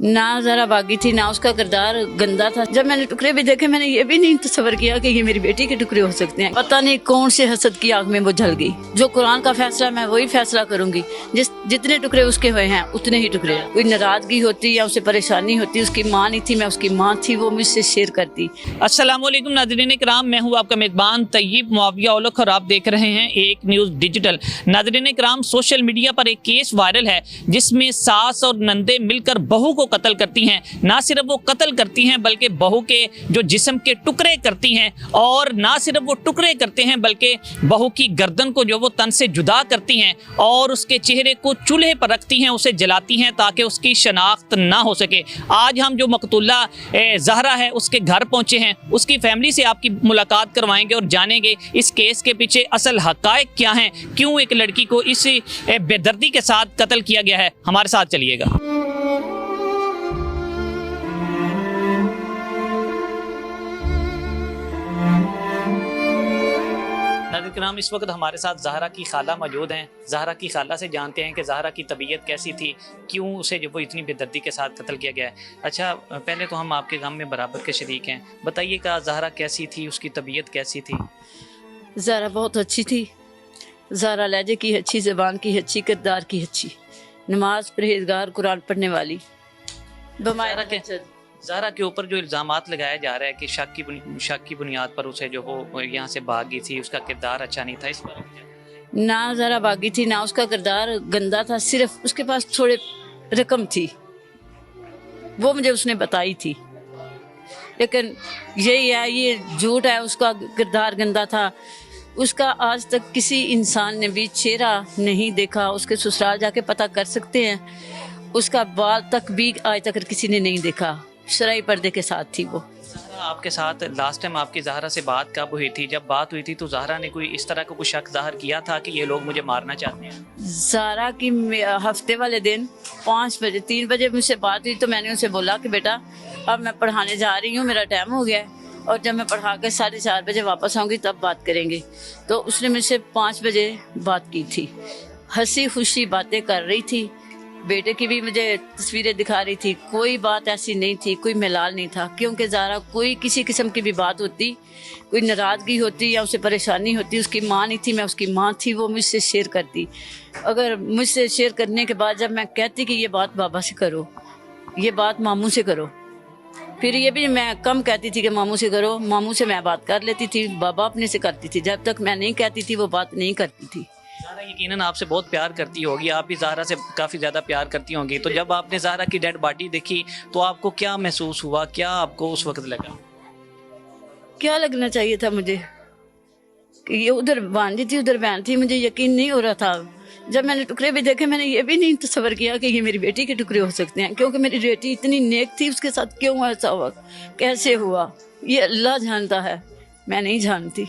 ना जरा बागी थी, ना उसका किरदार गंदा था। जब मैंने टुकड़े भी देखे मैंने ये भी नहीं तस्वर किया कि ये मेरी बेटी के टुकड़े हो सकते हैं। पता नहीं कौन से हसद की आग में वो जल गई। जो कुरान का फैसला मैं वही फैसला करूंगी। जितने टुकड़े उसके हुए हैं उतने ही टुकड़े। कोई नाराजगी होती या उसे परेशानी होती, उसकी माँ नहीं थी, मैं उसकी माँ थी, वो मुझसे शेयर करती। अस्सलाम वालेकुम नाज़रीन किराम, मैं हूँ आपका मेज़बान तैयब मुआविया औलख और आप देख रहे हैं एक न्यूज़ डिजिटल। नाज़रीन किराम, सोशल मीडिया पर एक केस वायरल है जिसमें सास और नंदे मिलकर बहू को कत्ल करती हैं। ना सिर्फ वो कत्ल करती हैं बल्कि बहू के जो जिस्म के टुकड़े करती हैं, और ना सिर्फ वो टुकड़े करते हैं बल्कि बहू की गर्दन को जो वो तन से जुदा करती हैं और उसके चेहरे को चूल्हे पर रखती हैं, उसे जलाती हैं ताकि उसकी शनाख्त ना हो सके। आज हम जो मकतूला ज़हरा है उसके घर पहुंचे हैं, उसकी फैमिली से आपकी मुलाकात करवाएंगे और जानेंगे इस केस के पीछे असल हक़ाइक़ क्या हैं, क्यों एक लड़की को इस बेदर्दी के साथ कत्ल किया गया है। हमारे साथ चलिएगा। नाज़रीन, इस वक्त हमारे साथ ज़हरा की खाला मौजूद हैं। ज़हरा की खाला से जानते हैं कि ज़हरा की तबीयत कैसी थी, क्यों उसे जो वो इतनी बेदर्दी के साथ कत्ल किया गया है। अच्छा, पहले तो हम आपके गम में बराबर के शरीक हैं, बताइएगा ज़हरा कैसी थी, उसकी तबीयत कैसी थी? ज़हरा बहुत अच्छी थी। ज़हरा लहजे की अच्छी, ज़बान की अच्छी, किरदार की अच्छी, नमाज परहेजगार, कुरान पढ़ने वाली। ज़हरा के ऊपर जो इल्ज़ामात लगाया जा रहा है कि शक की बुनियाद पर उसे जो वो यहाँ से भागी थी, उसका किरदार अच्छा नहीं था, इस पर ना ज़रा बागी थी, ना उसका किरदार गंदा था, सिर्फ उसके पास थोड़े रकम थी, वो मुझे उसने बताई थी। लेकिन यही है, ये झूठ है, उसका किरदार गंदा था। उसका आज तक किसी इंसान ने भी चेहरा नहीं देखा। उसके ससुराल जाके पता कर सकते हैं, उसका बाल तक भी आज तक किसी ने नहीं देखा। शरई पर्दे के साथ थी वो। आपके साथ लास्ट टाइम आपकी ज़हरा से बात कब हुई थी? जब बात हुई थी तो ज़हरा ने कोई इस तरह का कुछ शक ज़ाहिर किया था कि ये लोग मुझे मारना चाहते हैं? ज़हरा की हफ्ते वाले दिन 5 बजे 3 बजे मुझसे बात हुई तो मैंने उसे बोला कि बेटा अब मैं पढ़ाने जा रही हूँ, मेरा टाइम हो गया है और जब मैं पढ़ा कर 4:30 बजे वापस आऊँगी तब बात करेंगे। तो उसने मुझसे 5 बजे बात की थी, हंसी खुशी बातें कर रही थी, बेटे की भी मुझे तस्वीरें दिखा रही थी। कोई बात ऐसी नहीं थी, कोई मिलाल नहीं था, क्योंकि ज़हरा कोई किसी किस्म की भी बात होती, कोई नाराज़गी होती या उसे परेशानी होती, उसकी माँ नहीं थी, मैं उसकी माँ थी, वो मुझसे शेयर करती। अगर मुझसे शेयर करने के बाद जब मैं कहती कि ये बात बाबा से करो, ये बात मामू से करो, फिर ये भी मैं कम कहती थी कि मामू से करो, मामू से मैं बात कर लेती थी, बाबा अपने से करती थी। जब तक मैं नहीं कहती थी वो बात नहीं करती थी। ज़हरा यकीनन आपसे बहुत प्यार करती होगी, आप भी ज़हरा से काफ़ी ज़्यादा प्यार करती होंगी। तो जब आपने ज़हरा की डेड बॉडी देखी तो आपको क्या महसूस हुआ, क्या आपको उस वक्त लगा? क्या लगना चाहिए था मुझे कि ये उधर बांधी थी, उधर बहन थी, मुझे यकीन नहीं हो रहा था। जब मैंने टुकड़े भी देखे मैंने ये भी नहीं तस्वर किया कि ये मेरी बेटी के टुकड़े हो सकते हैं, क्योंकि मेरी बेटी इतनी नेक थी। उसके साथ क्यों ऐसा हुआ, कैसे हुआ, ये अल्लाह जानता है, मैं नहीं जानती।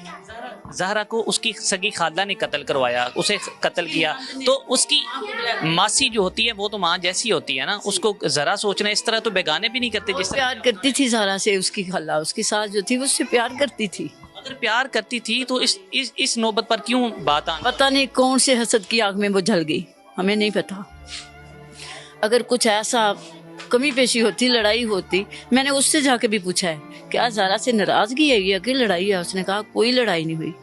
ज़हरा को उसकी सगी खाला ने कत्ल करवाया, उसे कत्ल किया, तो उसकी मासी जो होती है वो तो माँ जैसी होती है ना, उसको ज़रा सोचना इस तरह तो बेगाने भी नहीं करते जिस तरह प्यार करती थी ज़हरा से। उसकी खाला, उसकी सास जो थी वो उससे प्यार करती थी। अगर प्यार करती थी तो इस नौबत पर क्यों बात आनी? पता नहीं कौन से हसद की आग में वो जल गई, हमें नहीं पता। अगर कुछ ऐसा कमी पेशी होती, लड़ाई होती, मैंने उससे जाके भी पूछा है क्या ज़हरा से नाराजगी है या कि लड़ाई है? उसने कहा कोई लड़ाई नहीं हुई,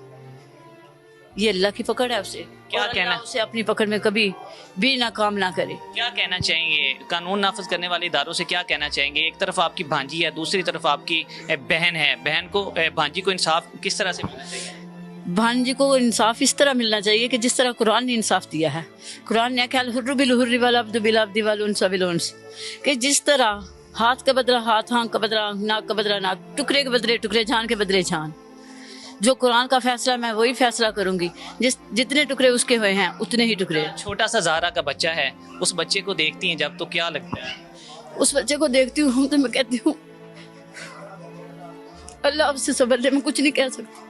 ये अल्लाह की पकड़ है। उसे क्या कहना, उसे अपनी पकड़ में कभी भी नाकाम ना करे। क्या कहना चाहेंगे कानून नाफिज करने वाले इदारों से, क्या कहना चाहेंगे? एक तरफ आपकी भांजी है, दूसरी तरफ आपकी बहन है, भांजी को इंसाफ किस तरह से मिलना चाहिए? भांजी को इंसाफ इस तरह मिलना चाहिए कि जिस तरह कुरान ने इंसाफ दिया है। कुरान ने कहा हुर्रु बिल हुर्रि वल अब्दु बिल अब्दि वल उन्सा बिल उन्स, कि जिस तरह हाथ का बदला हाथ, आँख का बदला आँख, नाक का बदला नाक, टुकड़े के बदले टुकड़े, जान के बदले जान। जो कुरान का फैसला मैं वही फैसला करूंगी। जितने टुकड़े उसके हुए हैं उतने ही टुकड़े। छोटा सा ज़हरा का बच्चा है, उस बच्चे को देखती हैं जब तो क्या लगता है? उस बच्चे को देखती हूँ तो मैं कहती हूँ अल्लाह उससे सब्र दे, मैं कुछ नहीं कह सकती।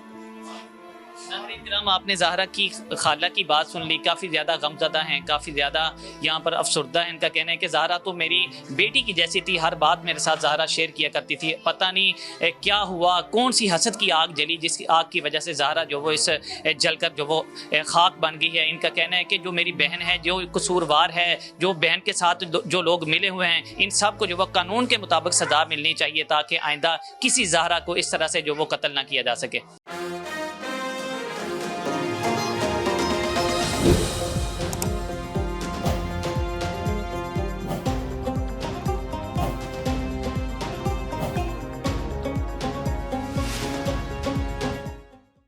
इकराम, आपने ज़हरा की खाला की बात सुन ली, काफ़ी ज़्यादा गमज़दा हैं, काफ़ी ज़्यादा यहाँ पर अफसरदा है। इनका कहना है कि ज़हरा तो मेरी बेटी की जैसी थी, हर बात मेरे साथ ज़हरा शेयर किया करती थी। पता नहीं क्या हुआ, कौन सी हसद की आग जली जिसकी आग की वजह से ज़हरा जो वो इस जलकर जो वो खाक बन गई है। इनका कहना है कि जो मेरी बहन है, जो कसूरवार है, जो बहन के साथ जो लोग मिले हुए हैं, इन सब को जो वो कानून के मुताबिक सज़ा मिलनी चाहिए ताकि आइंदा किसी ज़हरा को इस तरह से जो वो कत्ल ना किया जा सके।